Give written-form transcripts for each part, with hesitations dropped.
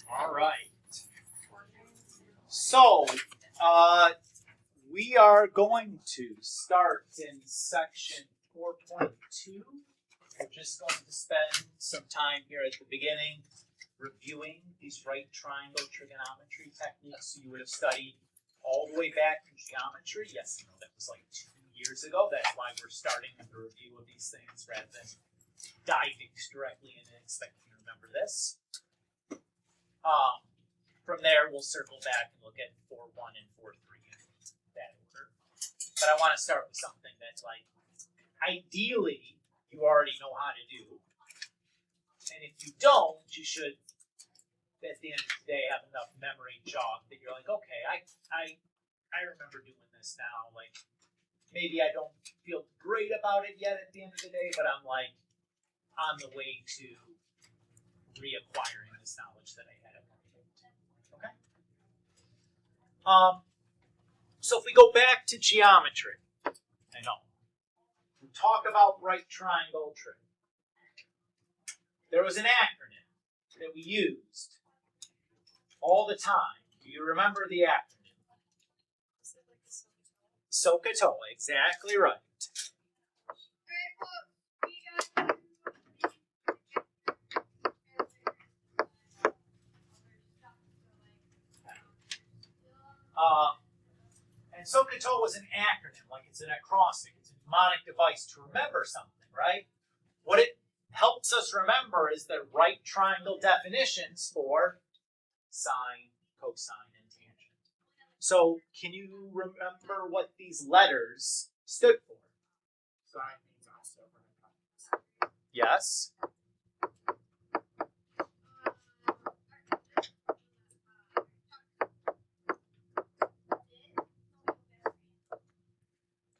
All right. So, we are going to start in section 4.2. We're just going to spend some time here at the beginning reviewing these right triangle trigonometry techniques you would have studied all the way back in geometry. Yes, you know, that was like 2 years ago. That's why we're starting with a review of these things rather than diving directly in and expecting you to remember this. From there, we'll circle back and look at 4.1 and 4.3 in that order. But I want to start with something that's like, ideally, you already know how to do. And if you don't, you should, at the end of the day, have enough memory jog that you're like, okay, I remember doing this now. Like, maybe I don't feel great about it yet at the end of the day, but I'm like on the way to reacquiring this knowledge that I had at one point. Okay? So if we go back to geometry, I know, we talk about right triangle trig. There was an acronym that we used all the time. Do you remember the acronym? SOHCAHTOA, exactly right. And SOHCAHTOA was an acronym, like it's an acrostic. It's a mnemonic device to remember something, right? What it helps us remember is the right triangle definitions for sine, cosine, and tangent. So can you remember what these letters stood for? Sine means offset over hypotenuse. Yes.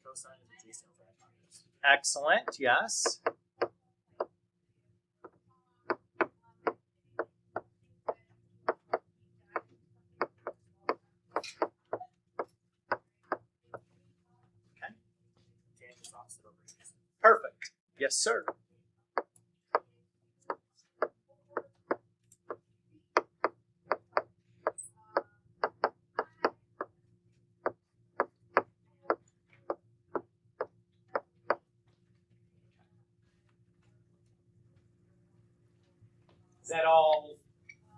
Cosine is adjacent over hypotenuse. Excellent, yes. Okay. Tangent is offset over adjacent. Perfect. Yes, sir. Does that all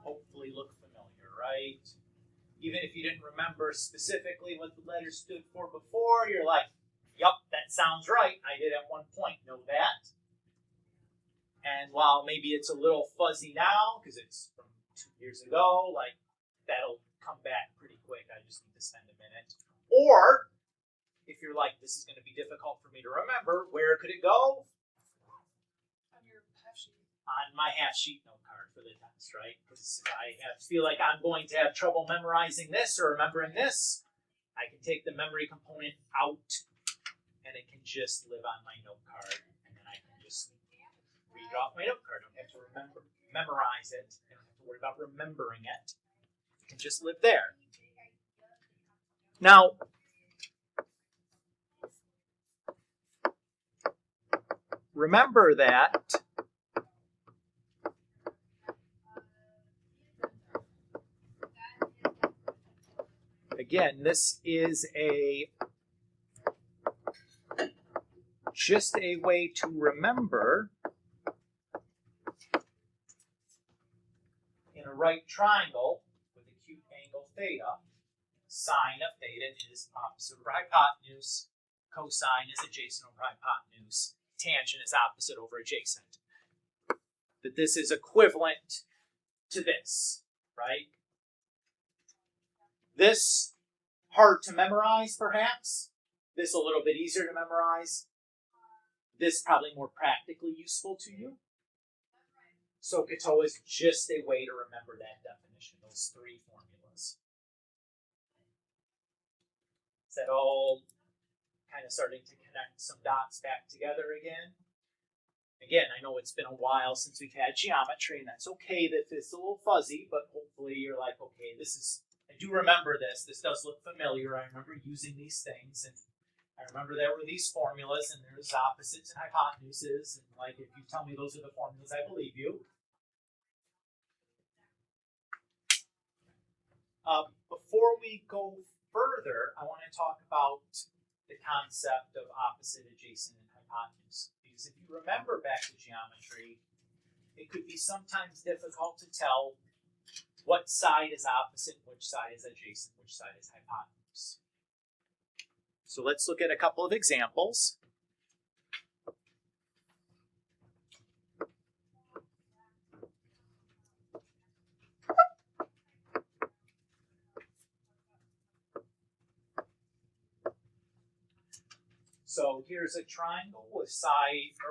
hopefully look familiar, right? Even if you didn't remember specifically what the letters stood for before, you're like, yup, that sounds right. I did at one point know that. And while maybe it's a little fuzzy now, because it's from 2 years ago, like, that'll come back pretty quick. I just need to spend a minute. Or, if you're like, this is going to be difficult for me to remember, where could it go? On your half sheet. On my half sheet note card for the test, right? Because I feel like I'm going to have trouble memorizing this or remembering this. I can take the memory component out, and it can just live on my note card, and then I can just read it off my note card. I don't have to memorize it. I don't have to worry about remembering it. It can just live there. Now, remember that again, this is just a way to remember in a right triangle with acute angle theta, sine of theta is opposite over hypotenuse, cosine is adjacent over hypotenuse, tangent is opposite over adjacent. That this is equivalent to this, right? This hard to memorize, perhaps. This a little bit easier to memorize. This probably more practically useful to you. SOHCAHTOA is just a way to remember that definition, those three formulas. Is that all kind of starting to connect some dots back together again? Again, I know it's been a while since we've had geometry, and that's okay that it's a little fuzzy, but hopefully you're like, okay, I do remember this. This does look familiar. I remember using these things, and I remember there were these formulas, and there's opposites and hypotenuses, and like if you tell me those are the formulas, I believe you. Before we go further, I want to talk about the concept of opposite, adjacent, and hypotenuse. Because if you remember back to geometry, it could be sometimes difficult to tell what side is opposite, which side is adjacent, which side is hypotenuse. So let's look at a couple of examples. So here's a triangle with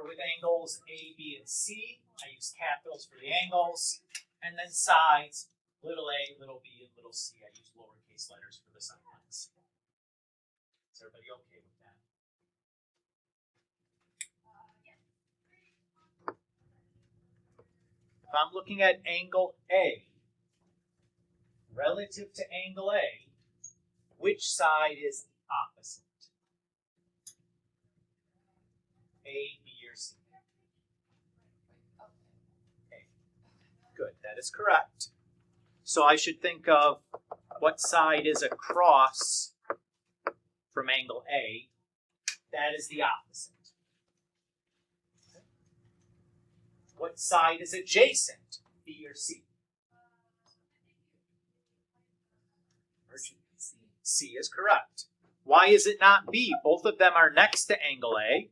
with angles A, B, and C. I use capitals for the angles, and then sides, little a, little b, and little c. I use lowercase letters for the side lines. Is everybody okay with that? If I'm looking at angle A, relative to angle A, which side is opposite? A, B, or C? A. Good, that is correct. So I should think of what side is across from angle A. That is the opposite. What side is adjacent, B or C? C is correct. Why is it not B? Both of them are next to angle A.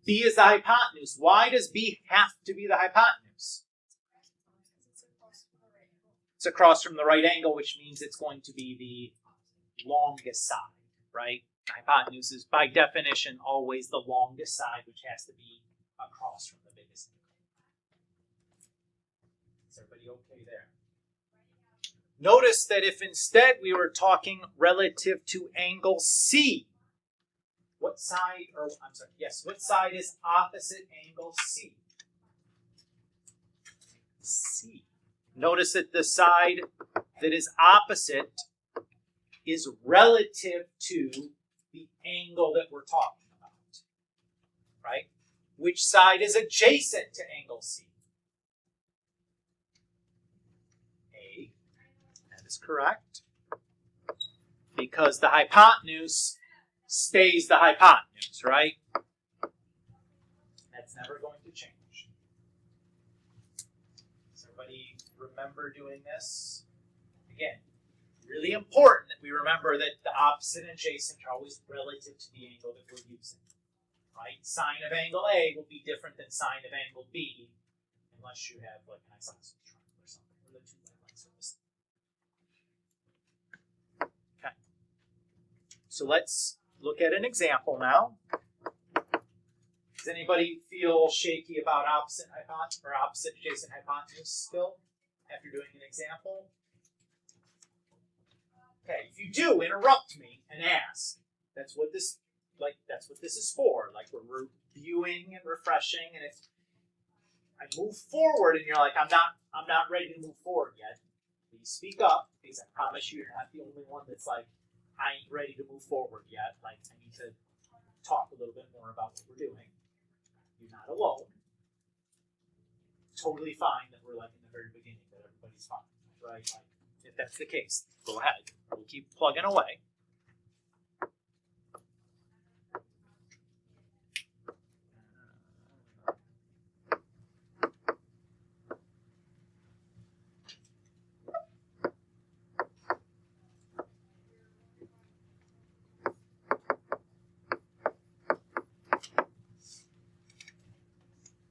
B is the hypotenuse. Why does B have to be the hypotenuse? It's across from the right angle, which means it's going to be the longest side, right? The hypotenuse is, by definition, always the longest side, which has to be across from the biggest angle. Is everybody okay there? Notice that if instead we were talking relative to angle C, what side is opposite angle C? C. Notice that the side that is opposite is relative to the angle that we're talking about, right? Which side is adjacent to angle C? A. That is correct. Because the hypotenuse stays the hypotenuse, right? That's never going to change. Does everybody remember doing this? Again, really important that we remember that the opposite and adjacent are always relative to the angle that we're using, right? Sine of angle A will be different than sine of angle B, unless you have like an isosceles triangle or something, where the two lines are the same. Okay. So let's look at an example now. Does anybody feel shaky about opposite adjacent hypotenuse still after doing an example? Okay, if you do, interrupt me and ask. That's what this is for. Like, we're reviewing and refreshing, and if I move forward and you're like, I'm not ready to move forward yet, please speak up, because I promise you you're not the only one that's like, I ain't ready to move forward yet. Like, I need to talk a little bit more about what we're doing. You're not alone. Totally fine that we're like in the very beginning, that everybody's fine, right? Like, if that's the case, go ahead. We'll keep plugging away.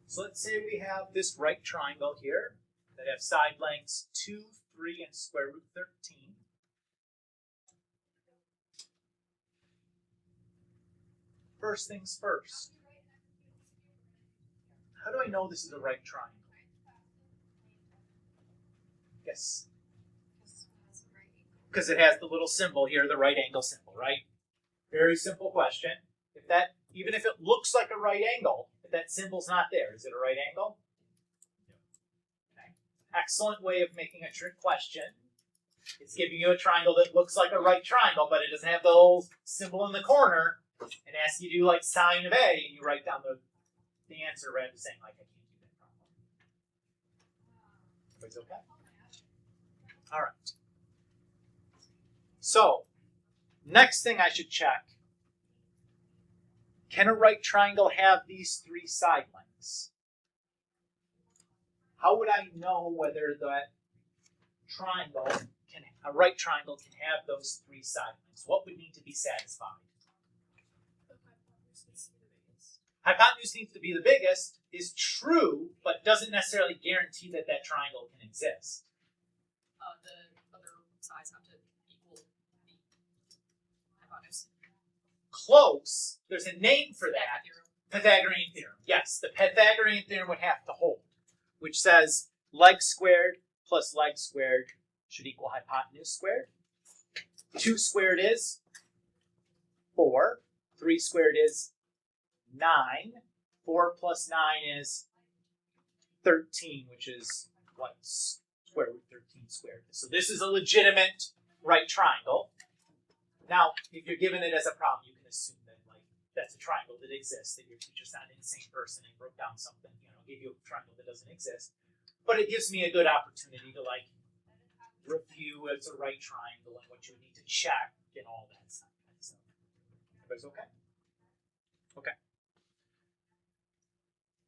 So let's say we have this right triangle here that have side lengths 2, 3, and square root 13. First things first. How do I know this is a right triangle? Yes. Because it has the little symbol here, the right angle symbol, right? Very simple question. Even if it looks like a right angle, if that symbol's not there, is it a right angle? Okay. Excellent way of making a trick question. It's giving you a triangle that looks like a right triangle, but it doesn't have the little symbol in the corner, and asks you to do like sine of A, and you write down the answer rather than saying like I can't do that problem. Everybody's okay? All right. So, next thing I should check, can a right triangle have these three side lengths? How would I know whether that a right triangle can have those three side lengths? What would need to be satisfied? The hypotenuse needs to be the biggest. Hypotenuse needs to be the biggest is true, but doesn't necessarily guarantee that that triangle can exist. The other sides have to equal the hypotenuse. Close. There's a name for that. Theorem. Pythagorean theorem. Yes, the Pythagorean theorem would have to hold, which says leg squared plus leg squared should equal hypotenuse squared. 2 squared is 4. 3 squared is 9. 4 plus 9 is 13, which is what square root 13 squared is. So this is a legitimate right triangle. Now, if you're given it as a problem, you can assume that that's a triangle that exists, that your teacher's not an insane person and broke down something, gave you a triangle that doesn't exist. But it gives me a good opportunity to review it's a right triangle and what you would need to check and all that stuff. Everybody's okay? Okay.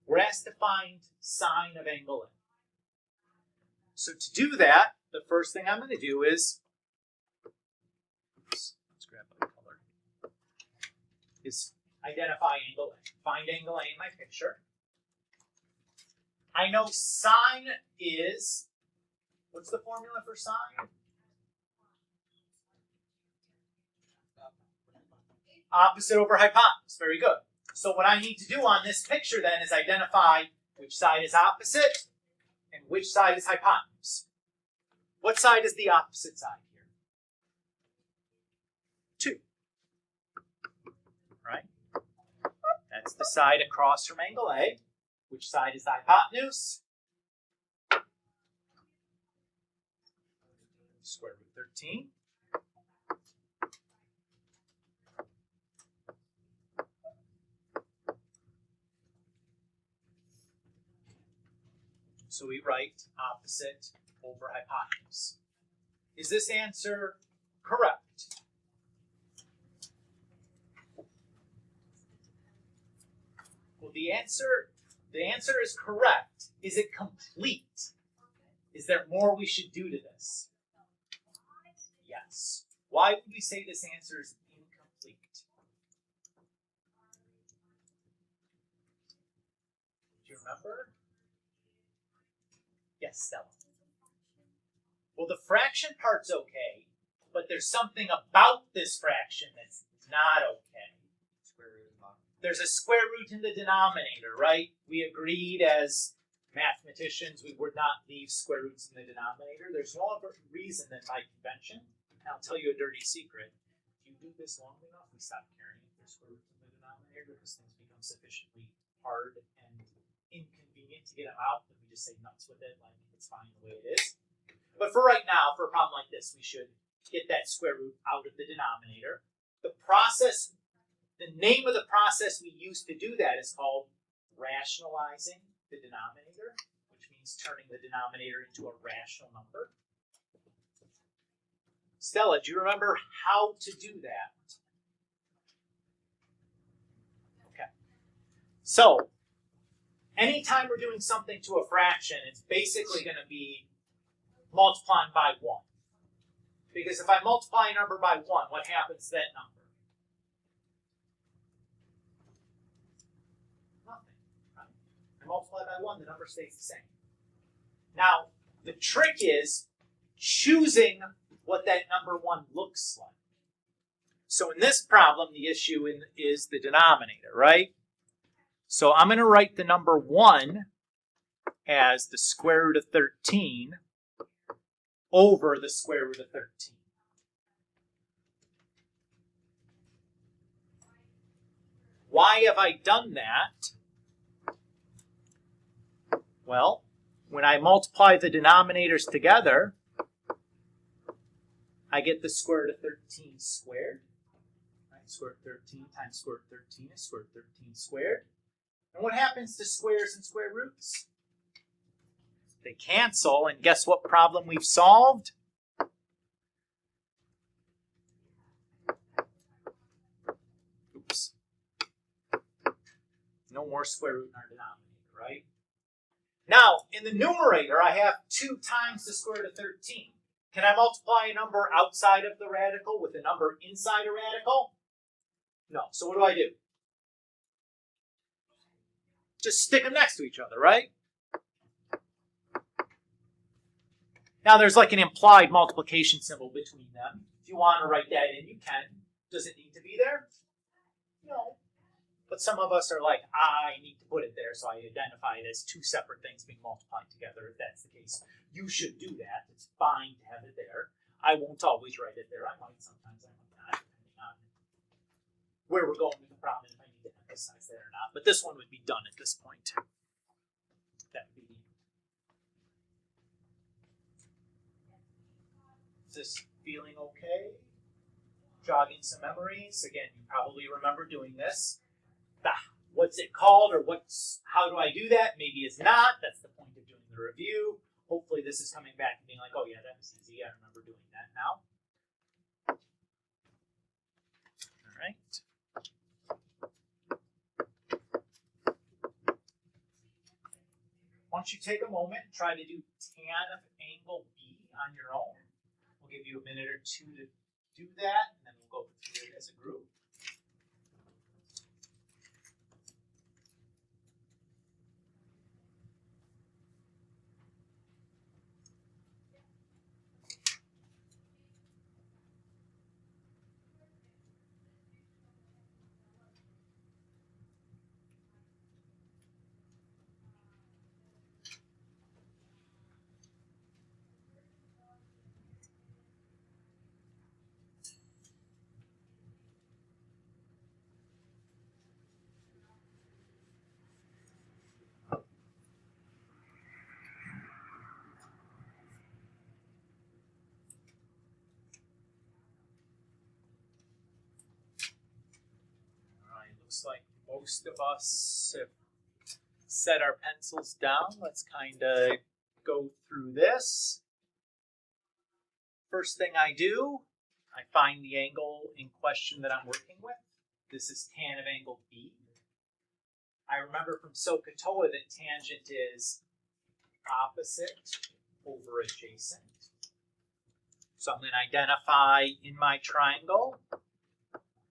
We're asked to find sine of angle A. So to do that, the first thing I'm going to do is, let's grab a color, is identify angle A. Find angle A in my picture. I know sine is, what's the formula for sine? Opposite over hypotenuse. Very good. So what I need to do on this picture then is identify which side is opposite and which side is hypotenuse. What side is the opposite side here? 2. Right? That's the side across from angle A. Which side is the hypotenuse? Square root 13. So we write opposite over hypotenuse. Is this answer correct? Well, the answer is correct. Is it complete? Is there more we should do to this? Yes. Why would we say this answer is incomplete? Do you remember? Yes, Stella. Well, the fraction part's okay, but there's something about this fraction that's not okay. There's a square root in the denominator, right? We agreed as mathematicians we would not leave square roots in the denominator. There's no other reason than by convention. And I'll tell you a dirty secret. If you do this long enough, we stop caring if there's square roots in the denominator because things become sufficiently hard and inconvenient to get them out that we just say nuts with it, like it's fine the way it is. But for right now, for a problem like this, we should get that square root out of the denominator. The name of the process we use to do that is called rationalizing the denominator, which means turning the denominator into a rational number. Stella, do you remember how to do that? Okay. So, anytime we're doing something to a fraction, it's basically going to be multiplying by 1. Because if I multiply a number by 1, what happens to that number? Nothing. Right? I multiply by 1, the number stays the same. Now, the trick is choosing what that number 1 looks like. So in this problem, the issue is the denominator, right? So I'm going to write the number 1 as the square root of 13 over the square root of 13. Why have I done that? Well, when I multiply the denominators together, I get the square root of 13 squared. Right? Square root of 13 times square root of 13 is square root of 13 squared. And what happens to squares and square roots? They cancel, and guess what problem we've solved? No more square root in our denominator, right? Now, in the numerator, I have 2 times the square root of 13. Can I multiply a number outside of the radical with a number inside a radical? No. So what do? Just stick them next to each other, right? Now there's like an implied multiplication symbol between them. If you want to write that in, you can. Does it need to be there? No. But some of us are like, I need to put it there, so I identify it as 2 separate things being multiplied together. If that's the case, you should do that. It's fine to have it there. I won't always write it there. I might sometimes, I might not, depending on where we're going with the problem, if I need to emphasize that or not. But this one would be done at this point. That would be. Is this feeling okay? Jogging some memories. Again, you probably remember doing this. What's it called, or how do I do that? Maybe it's not. That's the point of doing the review. Hopefully this is coming back and being like, oh yeah, that was easy. I remember doing that now. All right. Once you take a moment, try to do tan of angle B on your own. We'll give you a minute or 2 to do that, and then we'll go through it as a group. Looks like most of us have set our pencils down. Let's kind of go through this. First thing I do, I find the angle in question that I'm working with. This is tan of angle B. I remember from SOHCAHTOA that tangent is opposite over adjacent. So I'm going to identify in my triangle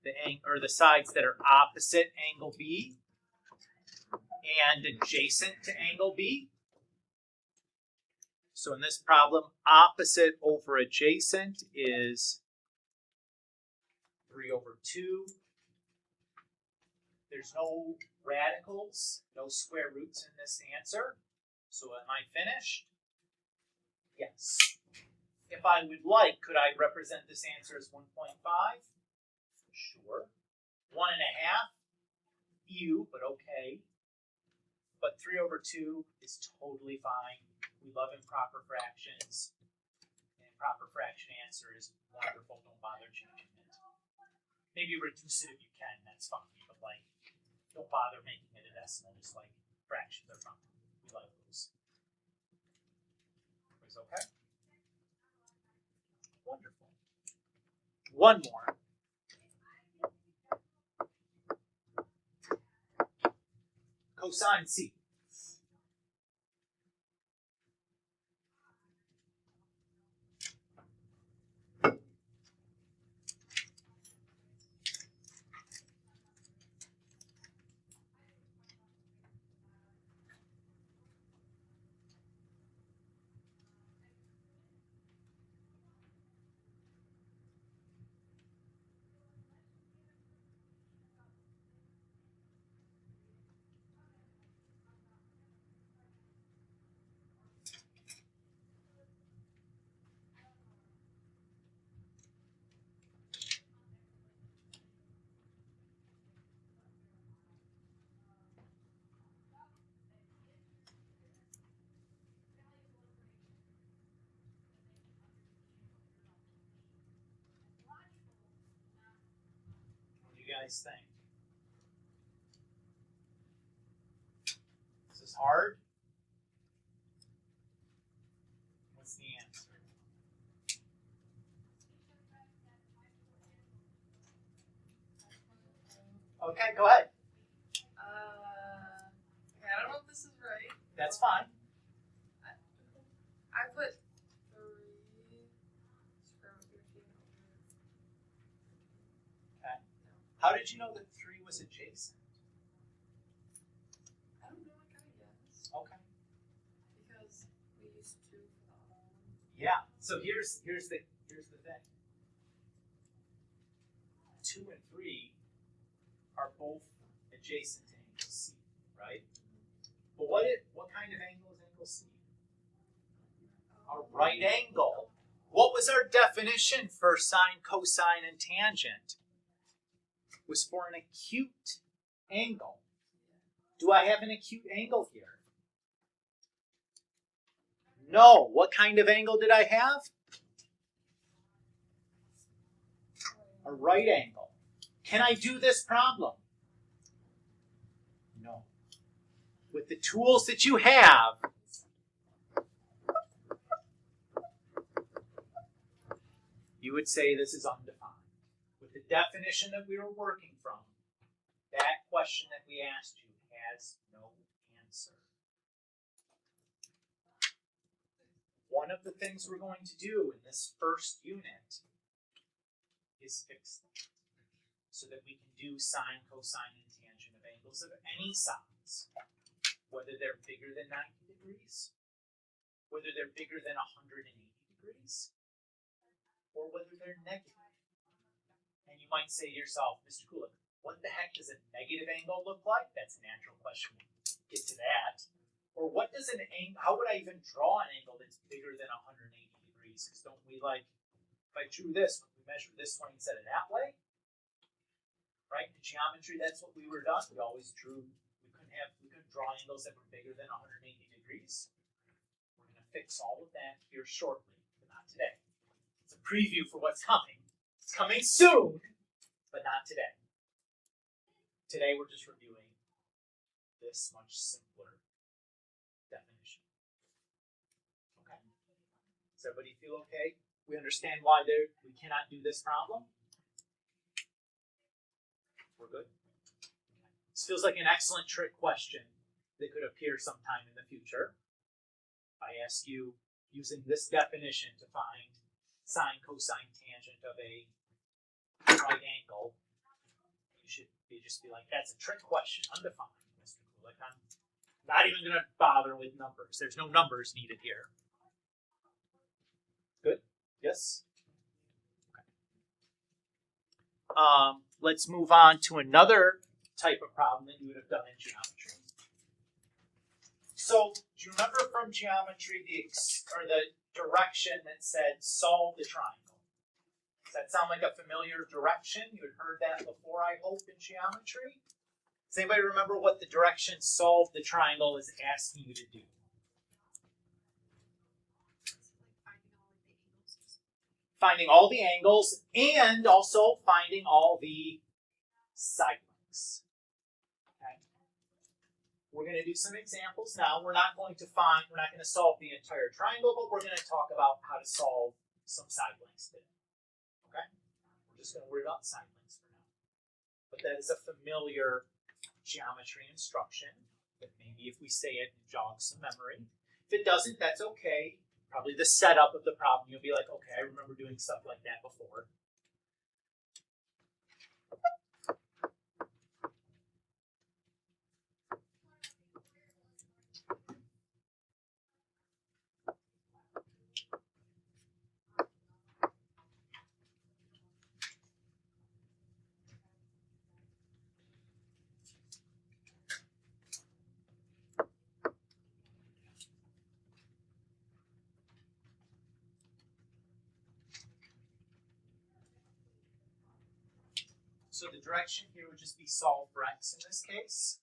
the sides that are opposite angle B and adjacent to angle B. So in this problem, opposite over adjacent is 3/2. There's no radicals, no square roots in this answer. So am I finished? Yes. If I would like, could I represent this answer as 1.5? Sure. 1.5? Ew, but okay. But 3/2 is totally fine. We love improper fractions. An improper fraction answer is wonderful. Don't bother changing it. Maybe reduce it if you can. That's fine. But like, don't bother making it a decimal. Just like fractions are fine. We like those. Is okay? Wonderful. One more. Cosine C. Guys think? Is this hard? What's the answer? Okay, go ahead. That's fine. I put 3 square root 13 Okay. How did you know that 3 was adjacent? I don't know, I kinda guessed. Okay. Because we used 2 for the other one. Yeah. So here's the thing. 2 and 3 are both adjacent to angle C, right? But what kind of angle is angle C? A right angle. What was our definition for sine, cosine, and tangent? It was for an acute angle. Do I have an acute angle here? No. What kind of angle did I have? A right angle. Can I do this problem? No. With the tools that you have, you would say this is undefined. With the definition that we were working from, that question that we asked you has no answer. One of the things we're going to do in this first unit is fix them so that we can do sine, cosine, and tangent of angles of any size, whether they're bigger than 90 degrees, whether they're bigger than 180 degrees, or whether they're negative. And you might say to yourself, Mr. Kulik, what the heck does a negative angle look like? That's a natural question. We'll get to that. Or what does an angle, how would I even draw an angle that's bigger than 180 degrees? Because don't we if I drew this, would we measure this way instead of that way? Right? In geometry, that's what we were done. We always drew, we couldn't draw angles that were bigger than 180 degrees. We're going to fix all of that here shortly, but not today. It's a preview for what's coming. It's coming soon, but not today. Today we're just reviewing this much simpler definition. Okay? Does everybody feel okay? We understand why we cannot do this problem? We're good? This feels like an excellent trick question that could appear sometime in the future. I ask you, using this definition, to find sine, cosine, tangent of a right angle. You should just be like, that's a trick question, undefined, Mr. Kulik. I'm not even going to bother with numbers. There's no numbers needed here. Good? Yes? Okay. Let's move on to another type of problem that you would have done in geometry. So, do you remember from geometry the direction that said solve the triangle? Does that sound like a familiar direction? You had heard that before, I hope, in geometry. Does anybody remember what the direction solve the triangle is asking you to do? Finding all the angles and also finding all the side lengths. Okay. We're going to do some examples now. We're not going to solve the entire triangle, but we're going to talk about how to solve some side lengths today. Okay? We're just going to worry about side lengths for now. But that is a familiar geometry instruction that maybe if we say it, it jogs some memory. If it doesn't, that's okay. Probably the setup of the problem, you'll be like, okay, I remember doing stuff like that before. So the direction here would just be solve for x in this case.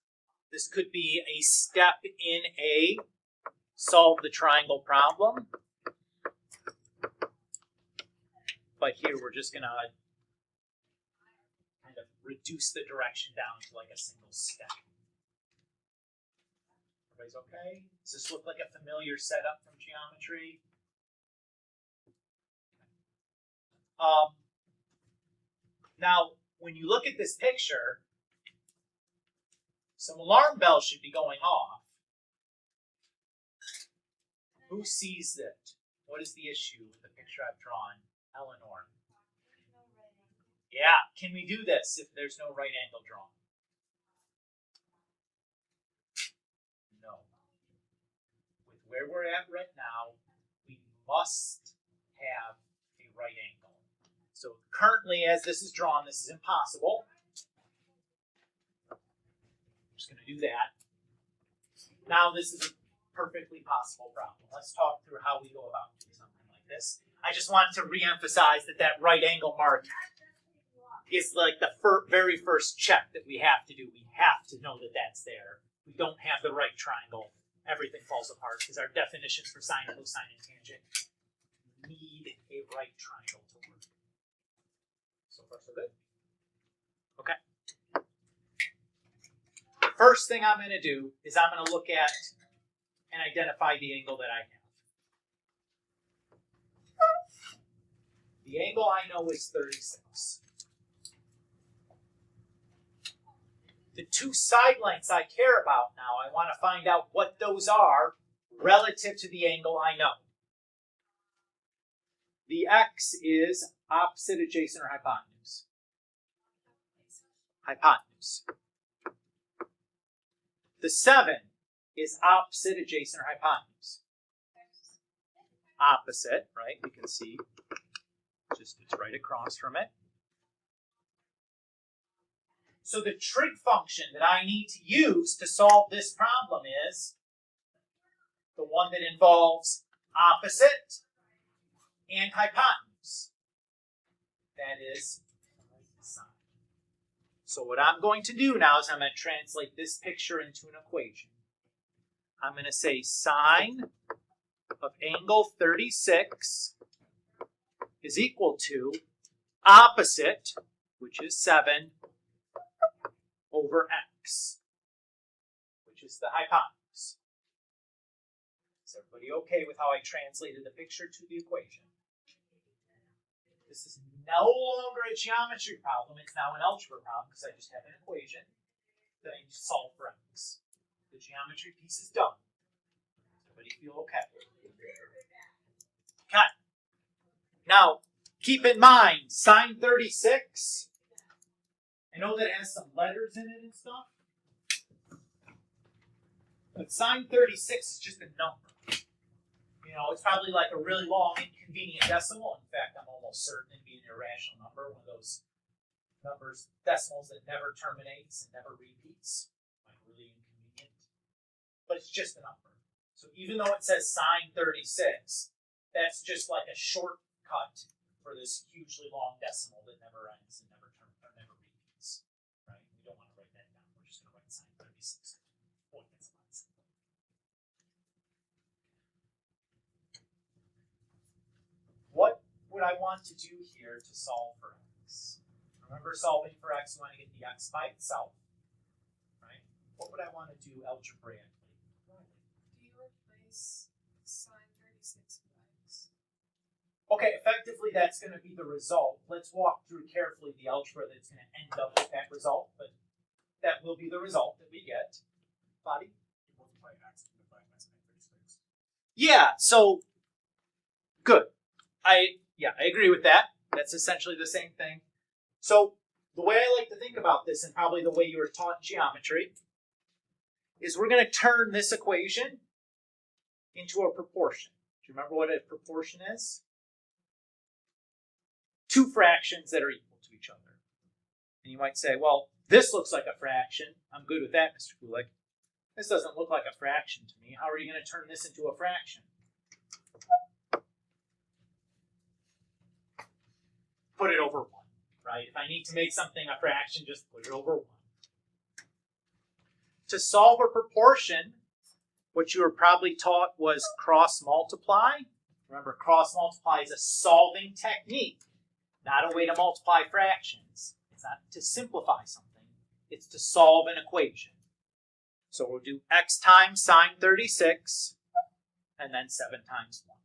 This could be a step in a solve the triangle problem. But here we're just going to kind of reduce the direction down to like a single step. Everybody's okay? Does this look like a familiar setup from geometry? Now, when you look at this picture, some alarm bells should be going off. Who sees it? What is the issue with the picture I've drawn? Eleanor. Yeah, can we do this if there's no right angle drawn? No. With where we're at right now, we must have a right angle. So currently, as this is drawn, this is impossible. I'm just going to do that. Now this is a perfectly possible problem. Let's talk through how we go about doing something like this. I just want to re-emphasize that that right angle mark is like the very first check that we have to do. We have to know that that's there. We don't have the right triangle. Everything falls apart because our definitions for sine, cosine, and tangent need a right triangle to work. So far, so good. Okay. The first thing I'm going to do is I'm going to look at and identify the angle that I have. The angle I know is 36. The two side lengths I care about now, I want to find out what those are relative to the angle I know. The x is opposite, adjacent, or hypotenuse. Hypotenuse. The 7 is opposite, adjacent, or hypotenuse. Opposite, right? You can see just it's right across from it. So the trig function that I need to use to solve this problem is the one that involves opposite and hypotenuse. That is sine. So what I'm going to do now is I'm going to translate this picture into an equation. I'm going to say sine of angle 36 is equal to opposite, which is 7, over x, which is the hypotenuse. Is everybody okay with how I translated the picture to the equation? This is no longer a geometry problem, it's now an algebra problem because I just have an equation that I need to solve for x. The geometry piece is done. Does everybody feel okay? Okay. Now, keep in mind, sine 36, I know that it has some letters in it and stuff, but sine 36 is just a number. You know, it's probably like a really long, inconvenient decimal. In fact, I'm almost certain it'd be an irrational number, one of those numbers, decimals that never terminates and never repeats. Like really inconvenient. But it's just a number. So even though it says sine 36, that's just like a shortcut for this hugely long decimal that never ends and never repeats. Right? We don't want to write that down. We're just going to write sine 36. Boy, that's a lot simpler. What would I want to do here to solve for x? Remember, solving for x, you want to get the x by itself. Right? What would I want to do algebraically? Do you replace sine 36 with x? Okay, effectively that's going to be the result. Let's walk through carefully the algebra that's going to end up with that result, but that will be the result that we get. Bobby? Multiply x divided by sine 36. Yeah, so good. I agree with that. That's essentially the same thing. So the way I like to think about this, and probably the way you were taught in geometry, is we're going to turn this equation into a proportion. Do you remember what a proportion is? Two fractions that are equal to each other. And you might say, well, this looks like a fraction. I'm good with that, Mr. Kulik. This doesn't look like a fraction to me. How are you going to turn this into a fraction? Put it over 1, right? If I need to make something a fraction, just put it over 1. To solve a proportion, what you were probably taught was cross multiply. Remember, cross multiply is a solving technique, not a way to multiply fractions. It's not to simplify something. It's to solve an equation. So we'll do x times sine 36, and then 7 times 1.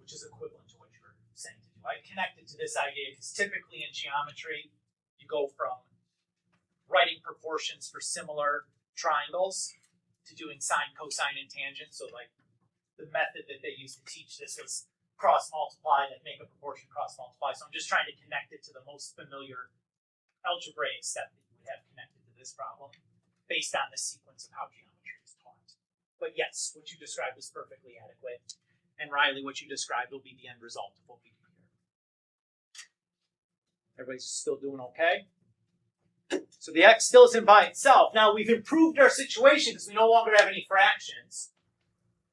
which is equivalent to what you were saying to do. I connected to this idea because typically in geometry, you go from writing proportions for similar triangles to doing sine, cosine, and tangent. So like the method that they used to teach this was cross multiply, that make a proportion cross multiply. So I'm just trying to connect it to the most familiar algebraic step that you would have connected to this problem based on the sequence of how geometry is taught. But yes, what you described is perfectly adequate. And Riley, what you described will be the end result of what we do here. Everybody's still doing okay? So the x still isn't by itself. Now we've improved our situation because we no longer have any fractions.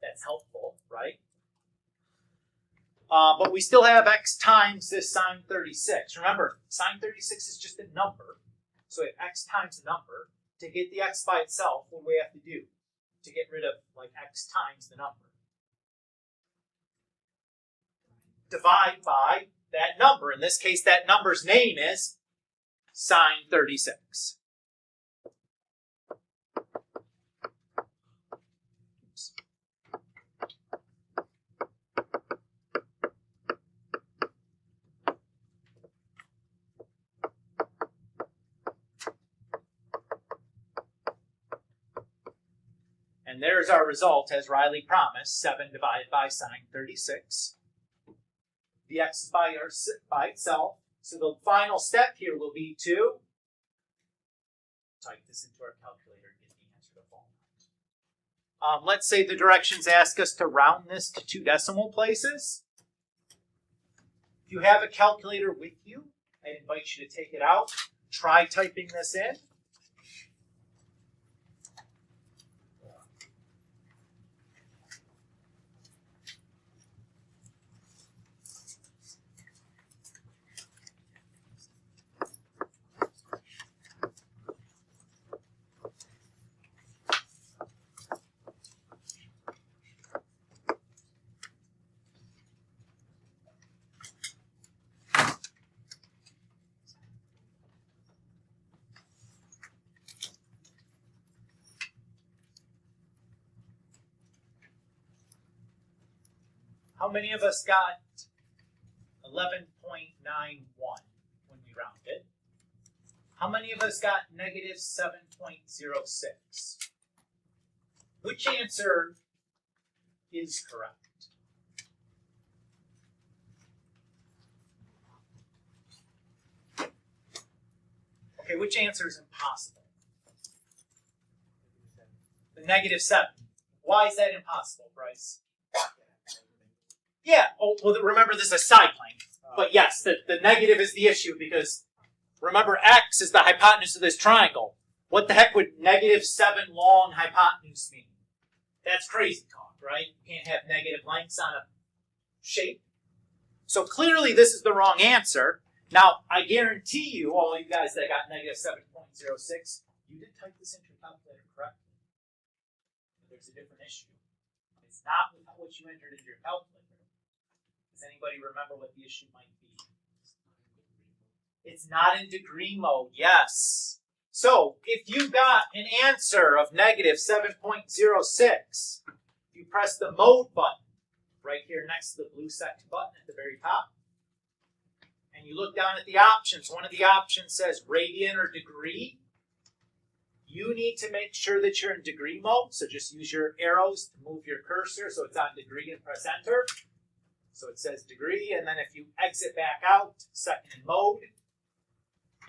That's helpful, right? But we still have x times this sine 36. Remember, sine 36 is just a number. So if x times a number, to get the x by itself, what do we have to do to get rid of like x times the number? Divide by that number. In this case, that number's name is sine 36. Oops. And there's our result, as Riley promised, 7 divided by sine 36. The x is by itself. So the final step here will be to type this into our calculator and get the answer to fall out. Let's say the directions ask us to round this to 2 decimal places. If you have a calculator with you, I invite you to take it out. Try typing this in. How many of us got 11.91 when we rounded? How many of us got negative 7.06? Which answer is correct? Okay, which answer is impossible? The negative 7. Why is that impossible, Bryce? Yeah, oh, well, remember this is a side plane. But yes, the negative is the issue because remember x is the hypotenuse of this triangle. What the heck would negative 7 long hypotenuse mean? That's crazy talk, right? You can't have negative lengths on a shape. So clearly this is the wrong answer. Now, I guarantee you, all you guys that got negative 7.06, you did type this into your calculator correctly. But there's a different issue. It's not with what you entered into your calculator. Does anybody remember what the issue might be? It's not in degree mode, yes. So, if you got an answer of negative 7.06, you press the mode button right here next to the blue second button at the very top, and you look down at the options. One of the options says radian or degree. You need to make sure that you're in degree mode, so just use your arrows to move your cursor so it's on degree and press enter. So it says degree, and then if you exit back out, second in mode,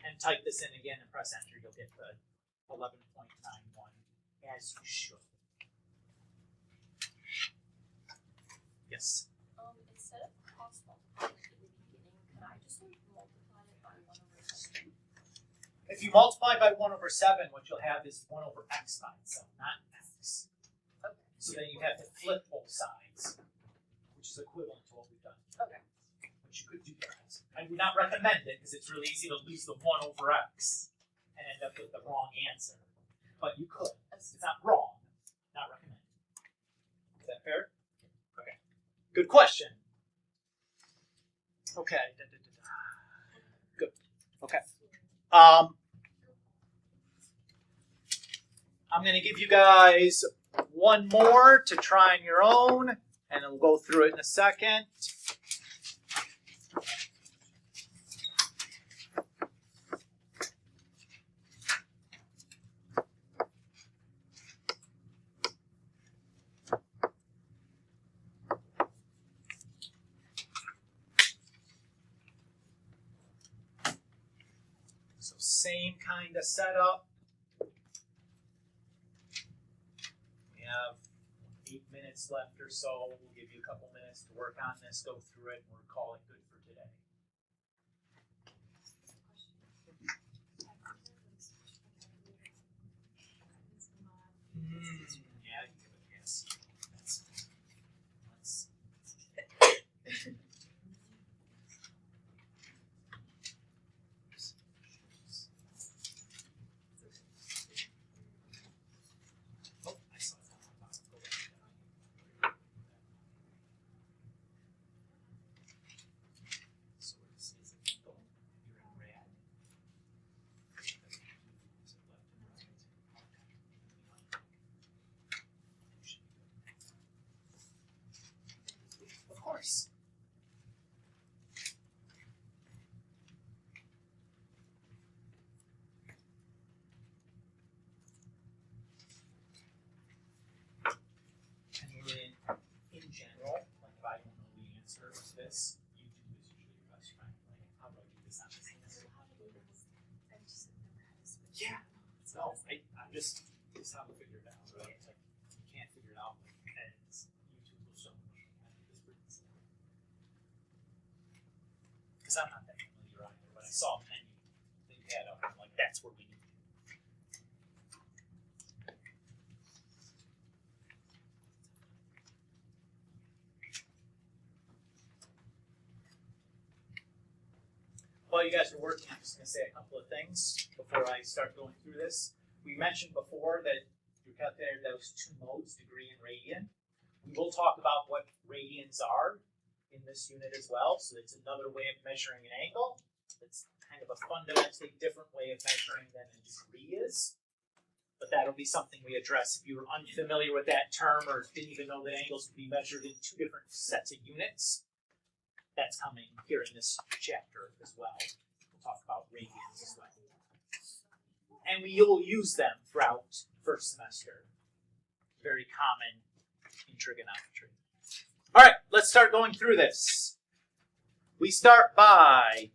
and type this in again and press enter, you'll get the 11.91 as you should. Yes? Instead of cross multiplying in the beginning, can I just multiply it by 1/7? If you multiply by 1/7, what you'll have is 1 over x by itself, not x. Okay. So then you have to flip both sides, which is equivalent to what we've done. Okay. But you could do that. I would not recommend it because it's really easy to lose the 1 over x and end up with the wrong answer. But you could. It's not wrong, not recommended. Is that fair? Okay. Good question. Okay. Good. Okay. I'm going to give you guys one more to try on your own, and then we'll go through it in a second. So same kind of setup. We have 8 minutes left or so. We'll give you a couple minutes to work on this, go through it, and we'll call it good for today. Yeah, you give it a guess. Let's oh, I saw that. Go back. So this is an angle. You're in red. Is it left and right? Of course. And in general, like if I don't know the answer to this, YouTube is usually your best friend. Like, how do I do this on this answer? Yeah. No, I'm just, this is how we figure it out, right? It's like, you can't figure it out, and YouTube will show me how to do this pretty easily. Because I'm not that familiar either, but I saw a menu that you had up, and I'm like, that's where we need to do. While you guys are working, I'm just going to say a couple of things before I start going through this. We mentioned before that you calculated those two modes, degree and radian. We will talk about what radians are in this unit as well. So it's another way of measuring an angle. It's kind of a fundamentally different way of measuring than a degree is. But that'll be something we address. If you were unfamiliar with that term or didn't even know that angles could be measured in two different sets of units, that's coming here in this chapter as well. We'll talk about radians as well. And you'll use them throughout first semester. Very common in trigonometry. All right, let's start going through this. We start by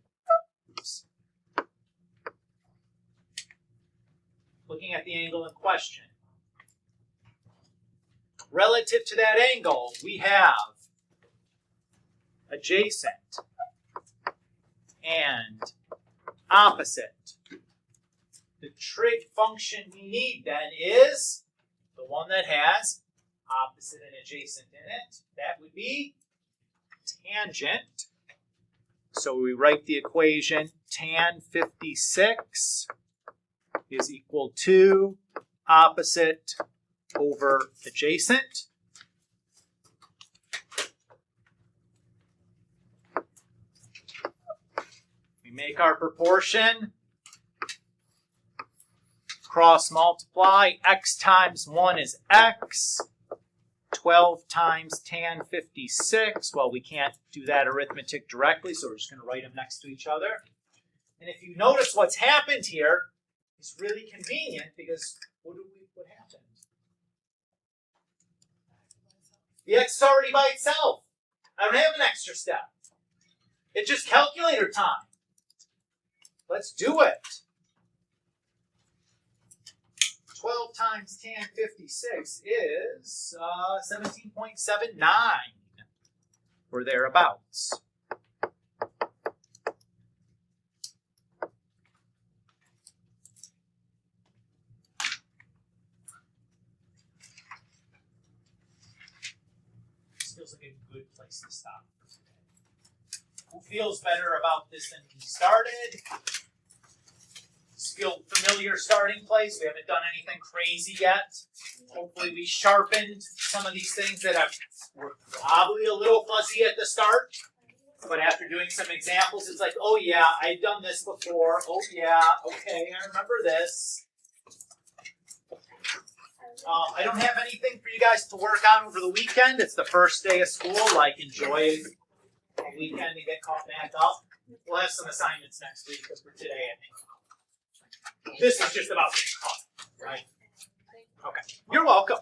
looking at the angle in question. Relative to that angle, we have adjacent and opposite. The trig function we need then is the one that has opposite and adjacent in it. That would be tangent. So we write the equation tan 56 is equal to opposite over adjacent. We make our proportion. Cross multiply. X times 1 is x. 12 times tan 56. Well, we can't do that arithmetic directly, so we're just going to write them next to each other. And if you notice what's happened here, it's really convenient because what happened? The x is already by itself. I don't have an extra step. It's just calculator time. Let's do it. 12 times tan 56 is 17.79 or thereabouts. This feels like a good place to stop for today. Who feels better about this than we started? Feel familiar starting place. We haven't done anything crazy yet. Hopefully we sharpened some of these things that were probably a little fuzzy at the start. But after doing some examples, it's like, oh yeah, I've done this before. Oh yeah, okay, I remember this. I don't have anything for you guys to work on over the weekend. It's the first day of school. Like, enjoy a weekend to get caught back up. We'll have some assignments next week, but for today, I think this is just about getting caught, right? Okay. You're welcome.